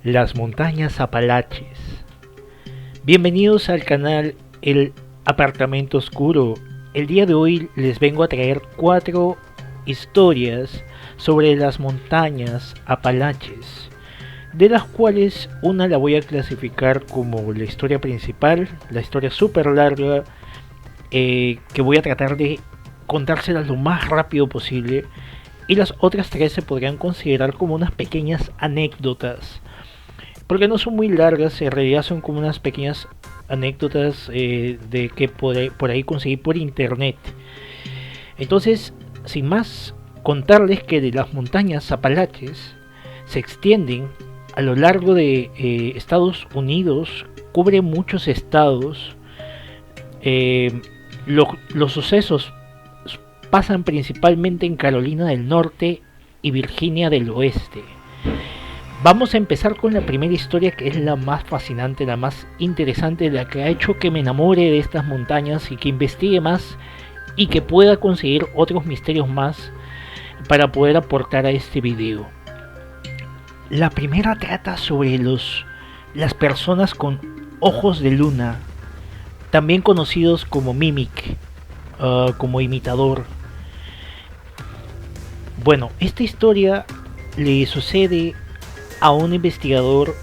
Las montañas Apalaches. Bienvenidos al canal El Apartamento Oscuro. El día de hoy les vengo a traer 4 historias sobre las montañas Apalaches, de las cuales una la voy a clasificar como la historia principal, la historia súper larga, que voy a tratar de contárselas lo más rápido posible, y las otras 3 se podrían considerar como unas pequeñas anécdotas, porque no son muy largas, en realidad son como unas pequeñas anécdotas de que por ahí conseguí por internet. Entonces, sin más, contarles que de las montañas Apalaches se extienden a lo largo de Estados Unidos, cubre muchos estados. Los sucesos pasan principalmente en Carolina del Norte y Virginia del Oeste. Vamos a empezar con la primera historia, que es la más fascinante, la más interesante, la que ha hecho que me enamore de estas montañas y que investigue más y que pueda conseguir otros misterios más para poder aportar a este video. La primera trata sobre las personas con ojos de luna, también conocidos como mimic, como imitador. Bueno, esta historia le sucede a un investigador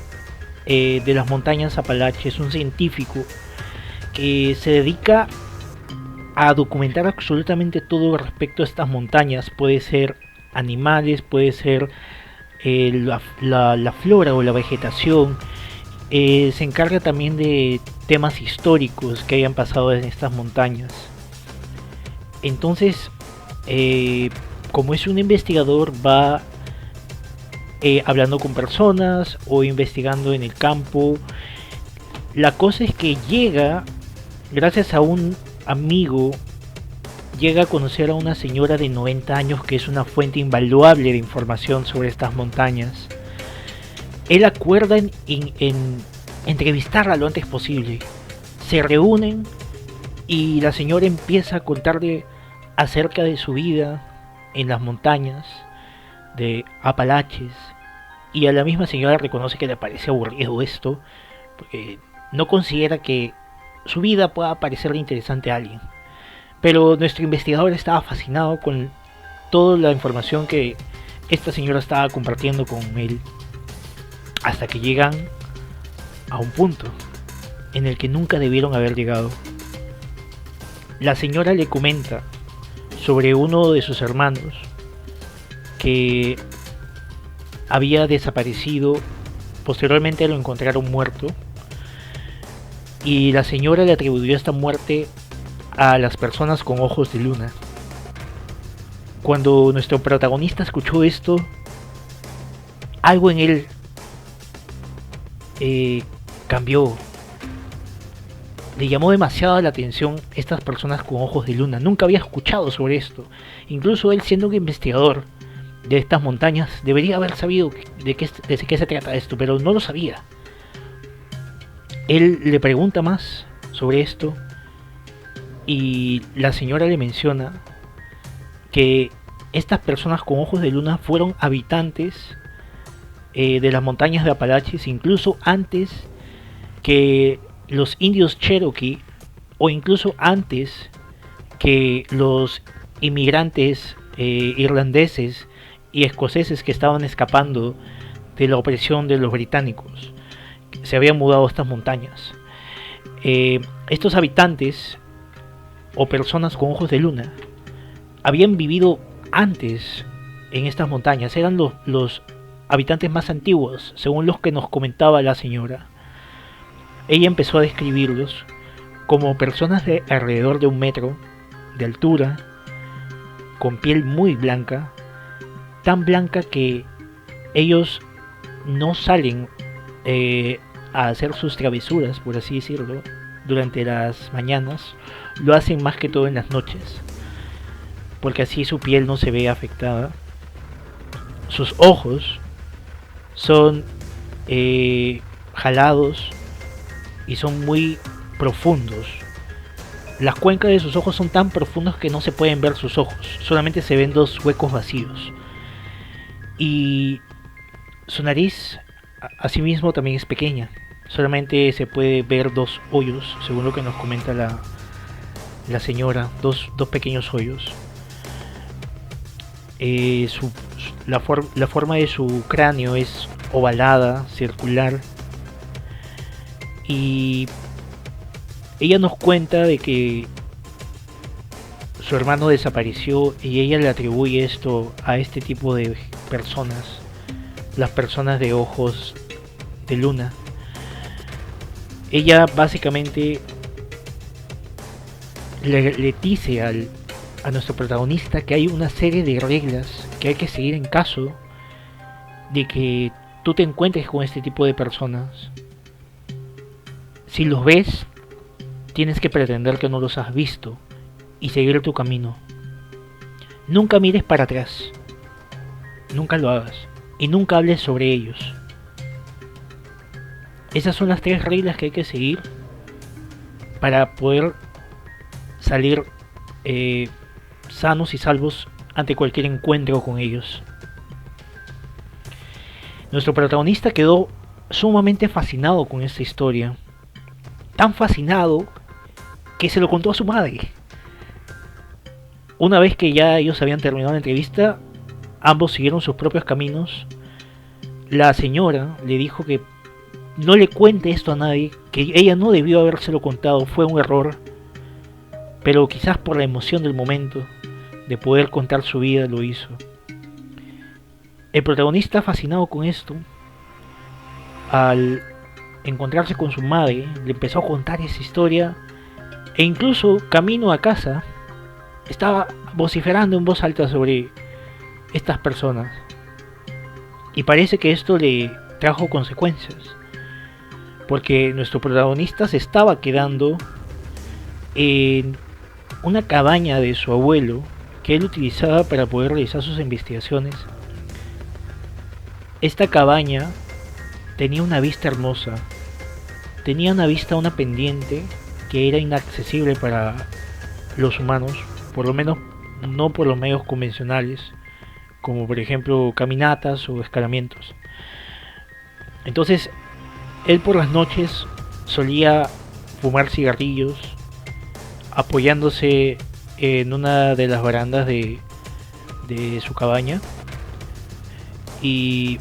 de las montañas Apalaches, un científico que se dedica a documentar absolutamente todo respecto a estas montañas. Puede ser animales, puede ser la flora o la vegetación. Se encarga también de temas históricos que hayan pasado en estas montañas. Entonces, como es un investigador, va hablando con personas o investigando en el campo. La cosa es que llega, gracias a un amigo, llega a conocer a una señora de 90 años que es una fuente invaluable de información sobre estas montañas. Él acuerda en entrevistarla lo antes posible. Se reúnen y la señora empieza a contarle acerca de su vida en las montañas de Apalaches, y a la misma señora reconoce que le parece aburrido esto, porque no considera que su vida pueda parecerle interesante a alguien. Pero nuestro investigador estaba fascinado con toda la información que esta señora estaba compartiendo con él, hasta que llegan a un punto en el que nunca debieron haber llegado. La señora le comenta sobre uno de sus hermanos que había desaparecido. Posteriormente lo encontraron muerto, y la señora le atribuyó esta muerte a las personas con ojos de luna. Cuando nuestro protagonista escuchó esto, algo en él cambió. Le llamó demasiado la atención estas personas con ojos de luna. Nunca había escuchado sobre esto. Incluso él, siendo un investigador de estas montañas, debería haber sabido de qué se trata esto, pero no lo sabía. Él le pregunta más sobre esto, y la señora le menciona que estas personas con ojos de luna fueron habitantes de las montañas de Apalaches, incluso antes que los indios Cherokee, o incluso antes que los inmigrantes irlandeses y escoceses que estaban escapando de la opresión de los británicos. Se habían mudado a estas montañas. Estos habitantes o personas con ojos de luna habían vivido antes en estas montañas. Eran los habitantes más antiguos, según los que nos comentaba la señora. Ella empezó a describirlos como personas de alrededor de 1 metro de altura, con piel muy blanca, tan blanca que ellos no salen a hacer sus travesuras, por así decirlo, durante las mañanas. Lo hacen más que todo en las noches, porque así su piel no se ve afectada. Sus ojos son jalados y son muy profundos. Las cuencas de sus ojos son tan profundas que no se pueden ver sus ojos, solamente se ven 2 huecos vacíos. Y su nariz asimismo también es pequeña. Solamente se puede ver dos hoyos, según lo que nos comenta la señora, dos pequeños hoyos. La forma de su cráneo es ovalada, circular, y ella nos cuenta de que su hermano desapareció y ella le atribuye esto a este tipo de personas, las personas de ojos de luna. Ella básicamente le dice a nuestro protagonista que hay una serie de reglas que hay que seguir en caso de que tú te encuentres con este tipo de personas. Si los ves, tienes que pretender que no los has visto y seguir tu camino. Nunca mires para atrás, nunca lo hagas y nunca hables sobre ellos. Esas son las 3 reglas que hay que seguir para poder salir sanos y salvos ante cualquier encuentro con ellos. Nuestro protagonista quedó sumamente fascinado con esta historia, tan fascinado que se lo contó a su madre. Una vez que ya ellos habían terminado la entrevista, ambos siguieron sus propios caminos. La señora le dijo que no le cuente esto a nadie, que ella no debió habérselo contado, fue un error, pero quizás por la emoción del momento de poder contar su vida lo hizo. El protagonista, fascinado con esto, al encontrarse con su madre, le empezó a contar esa historia e incluso camino a casa estaba vociferando en voz alta sobre estas personas. Y parece que esto le trajo consecuencias, porque nuestro protagonista se estaba quedando en una cabaña de su abuelo que él utilizaba para poder realizar sus investigaciones. Esta cabaña tenía una vista hermosa, tenía una vista a una pendiente que era inaccesible para los humanos, por lo menos no por los medios convencionales, como por ejemplo caminatas o escalamientos. Entonces, él por las noches solía fumar cigarrillos apoyándose en una de las barandas de su cabaña. Y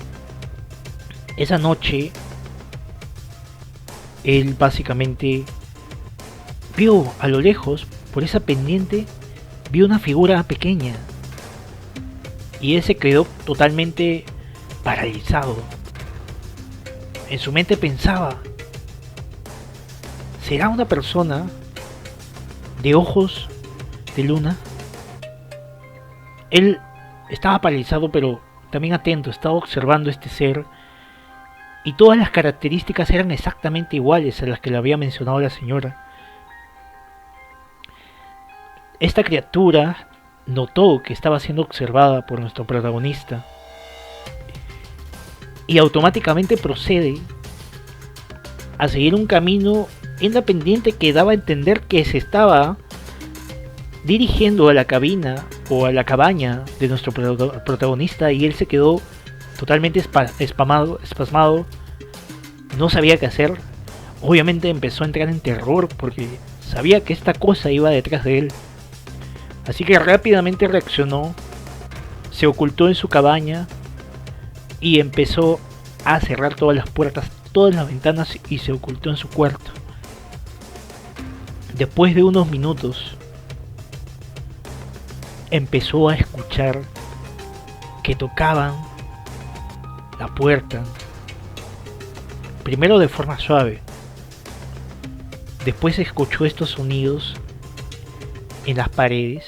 esa noche él básicamente vio a lo lejos, por esa pendiente, vio una figura pequeña. Y él se quedó totalmente paralizado. En su mente pensaba, ¿será una persona de ojos de luna? Él estaba paralizado, pero también atento, estaba observando este ser, y todas las características eran exactamente iguales a las que le había mencionado la señora. Esta criatura notó que estaba siendo observada por nuestro protagonista y automáticamente procede a seguir un camino en la pendiente que daba a entender que se estaba dirigiendo a la cabina o a la cabaña de nuestro protagonista, y él se quedó totalmente espasmado, no sabía qué hacer. Obviamente empezó a entrar en terror porque sabía que esta cosa iba detrás de él, así que rápidamente reaccionó, se ocultó en su cabaña y empezó a cerrar todas las puertas, todas las ventanas, y se ocultó en su cuarto. Después de unos minutos empezó a escuchar que tocaban la puerta, primero de forma suave, después escuchó estos sonidos en las paredes.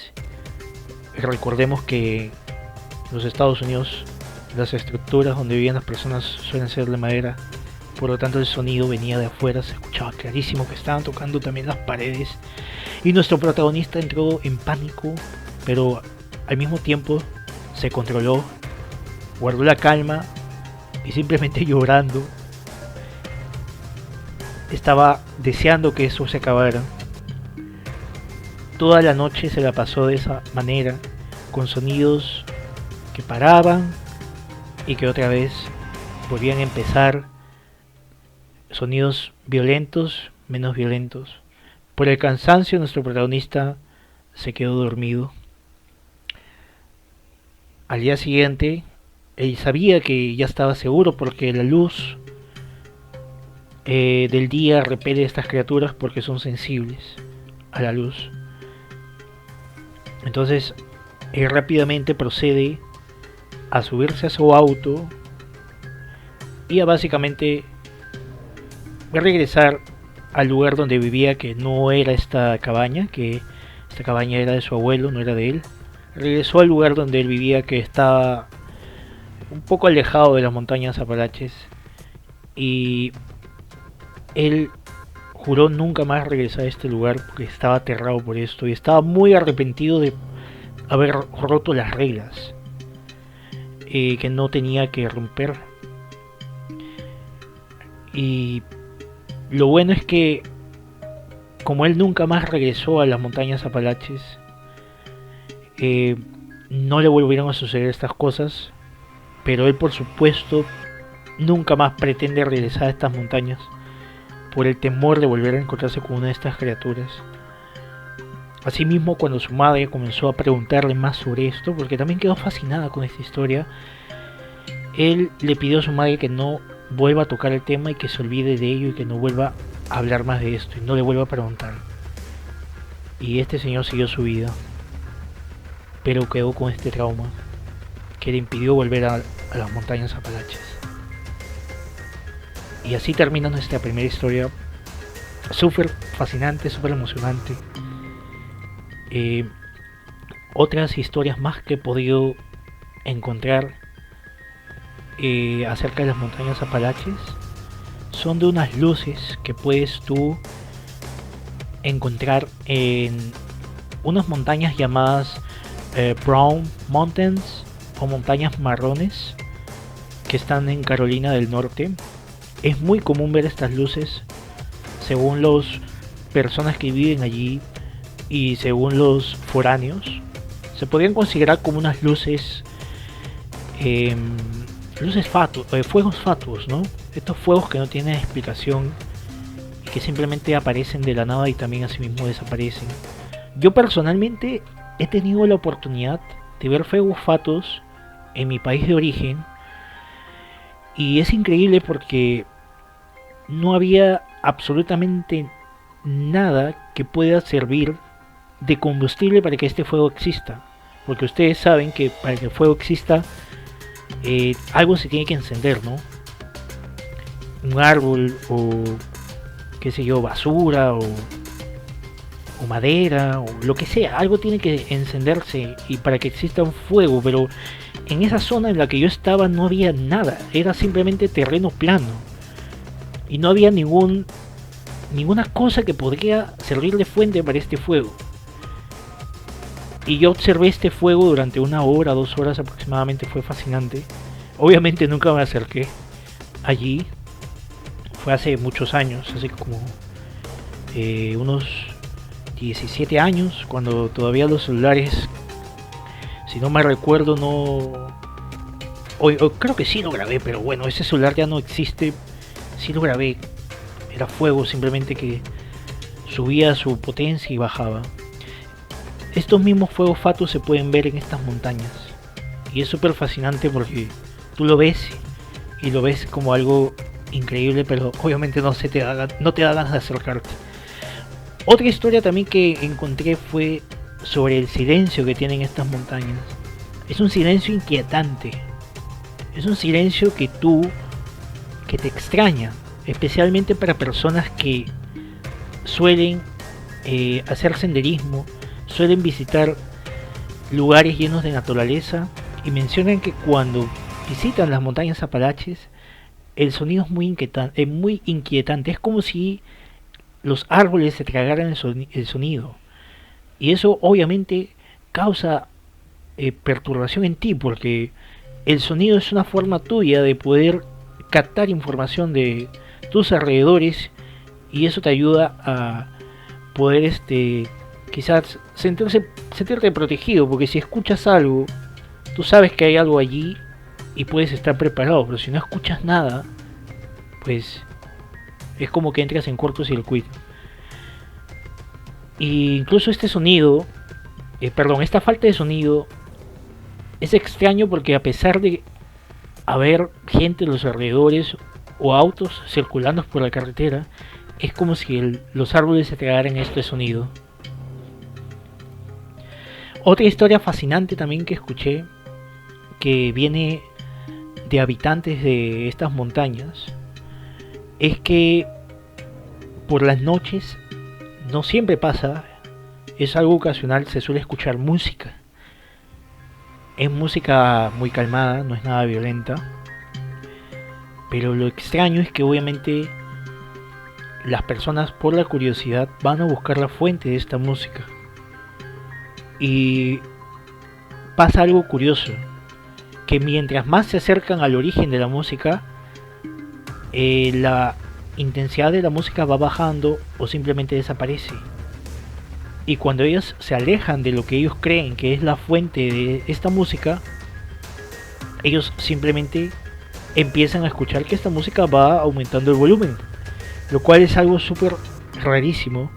Recordemos que en los Estados Unidos las estructuras donde vivían las personas suelen ser de madera, por lo tanto el sonido venía de afuera, se escuchaba clarísimo que estaban tocando también las paredes, y nuestro protagonista entró en pánico, pero al mismo tiempo se controló, guardó la calma y simplemente llorando estaba deseando que eso se acabara. Toda la noche se la pasó de esa manera, con sonidos que paraban y que otra vez volvían a empezar sonidos violentos, menos violentos. Por el cansancio nuestro protagonista se quedó dormido. Al día siguiente, él sabía que ya estaba seguro porque la luz del día repele a estas criaturas porque son sensibles a la luz. Entonces, él rápidamente procede a subirse a su auto y a básicamente regresar al lugar donde vivía, que no era esta cabaña, que esta cabaña era de su abuelo, no era de él. Regresó al lugar donde él vivía, que estaba un poco alejado de las montañas Apalaches, y él juró nunca más regresar a este lugar porque estaba aterrado por esto y estaba muy arrepentido de haber roto las reglas que no tenía que romper. Y lo bueno es que, como él nunca más regresó a las montañas Apalaches, no le volvieron a suceder estas cosas, pero él por supuesto nunca más pretende regresar a estas montañas por el temor de volver a encontrarse con una de estas criaturas. Asimismo, cuando su madre comenzó a preguntarle más sobre esto, porque también quedó fascinada con esta historia, él le pidió a su madre que no vuelva a tocar el tema y que se olvide de ello y que no vuelva a hablar más de esto y no le vuelva a preguntar. Y este señor siguió su vida, pero quedó con este trauma que le impidió volver a las montañas Apalaches. Y así termina nuestra primera historia, súper fascinante, súper emocionante. Otras historias más que he podido encontrar acerca de las montañas Apalaches son de unas luces que puedes tú encontrar en unas montañas llamadas Brown Mountains o montañas marrones que están en Carolina del Norte. Es muy común ver estas luces, según las personas que viven allí y según los foráneos. Se podrían considerar como unas luces fuegos fatuos, ¿no? Estos fuegos que no tienen explicación y que simplemente aparecen de la nada y también así mismo desaparecen. Yo personalmente he tenido la oportunidad de ver fuegos fatuos en mi país de origen y es increíble porque no había absolutamente nada que pueda servir de combustible para que este fuego exista, porque ustedes saben que para que el fuego exista algo se tiene que encender, ¿no? Un árbol o qué sé yo, basura o madera o lo que sea, algo tiene que encenderse y para que exista un fuego, pero en esa zona en la que yo estaba no había nada, era simplemente terreno plano y no había ninguna cosa que podría servir de fuente para este fuego. Y yo observé este fuego durante 1 hora, 2 horas aproximadamente, fue fascinante. Obviamente nunca me acerqué allí, fue hace muchos años, hace como unos 17 años, cuando todavía los celulares, si no me recuerdo, no... O creo que sí lo grabé, pero bueno, ese celular ya no existe, sí lo grabé, era fuego simplemente que subía su potencia y bajaba. Estos mismos fuegos fatuos se pueden ver en estas montañas y es súper fascinante porque tú lo ves y lo ves como algo increíble, pero obviamente no te da ganas de acercarte. Otra historia también que encontré fue sobre el silencio que tienen estas montañas. Es un silencio inquietante, es un silencio que te extraña, especialmente para personas que suelen hacer senderismo, suelen visitar lugares llenos de naturaleza y mencionan que cuando visitan las montañas Apalaches el sonido es muy inquietante, es como si los árboles se tragaran el sonido y eso obviamente causa perturbación en ti porque el sonido es una forma tuya de poder captar información de tus alrededores y eso te ayuda a poder quizás sentirte protegido, porque si escuchas algo, tú sabes que hay algo allí y puedes estar preparado, pero si no escuchas nada, pues es como que entras en cortocircuito. Y incluso este sonido, esta falta de sonido es extraño porque a pesar de haber gente en los alrededores o autos circulando por la carretera, es como si los árboles se tragaran este sonido. Otra historia fascinante también que escuché, que viene de habitantes de estas montañas, es que por las noches, no siempre pasa, es algo ocasional, se suele escuchar música. Es música muy calmada, no es nada violenta, pero lo extraño es que obviamente las personas por la curiosidad van a buscar la fuente de esta música. Y pasa algo curioso, que mientras más se acercan al origen de la música, la intensidad de la música va bajando o simplemente desaparece. Y cuando ellos se alejan de lo que ellos creen que es la fuente de esta música, ellos simplemente empiezan a escuchar que esta música va aumentando el volumen, lo cual es algo súper rarísimo.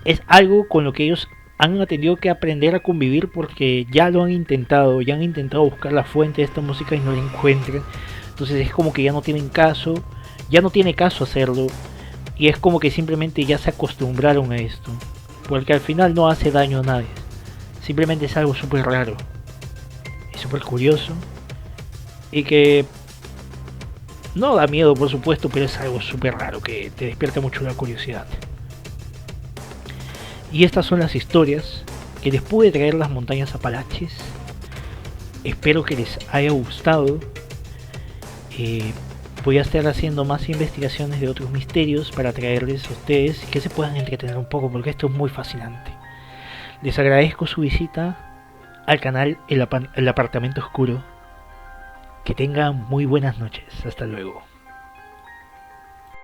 Es algo con lo que ellos han tenido que aprender a convivir porque ya lo han intentado, buscar la fuente de esta música y no la encuentran. Entonces es como que ya no tienen caso, ya no tiene caso hacerlo, y es como que simplemente ya se acostumbraron a esto, porque al final no hace daño a nadie, simplemente es algo súper raro, es súper curioso, y que no da miedo por supuesto, pero es algo súper raro que te despierta mucho la curiosidad. Y estas son las historias que les pude traer las montañas Apalaches. Espero que les haya gustado. Voy a estar haciendo más investigaciones de otros misterios para traerles a ustedes y que se puedan entretener un poco, porque esto es muy fascinante. Les agradezco su visita al canal El Apartamento Oscuro. Que tengan muy buenas noches. Hasta luego.